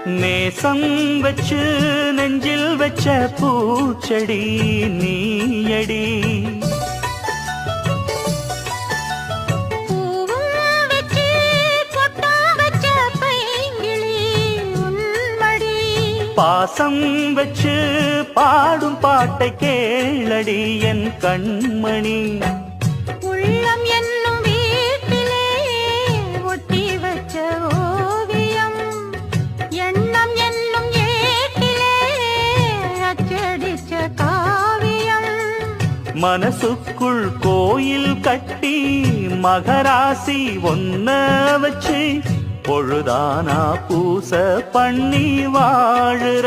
நேசம் வச்சு நெஞ்சில் வச்ச பூச்செடி நீயடி. பாசம் வச்சு பாடும் பாட்டை கேளடி என் கண்மணி. உள்ளம் என்னும் வீட்டிலே ஒட்டி வச்ச ஓவியம், எண்ணம் என்னும் ஏட்டிலே அச்சடிச்ச காவியம். மனசுக்குள் கோயில் கட்டி மகராசி ஒன்ன வச்சு பொழுதானா பூச பண்ணி வாழுற.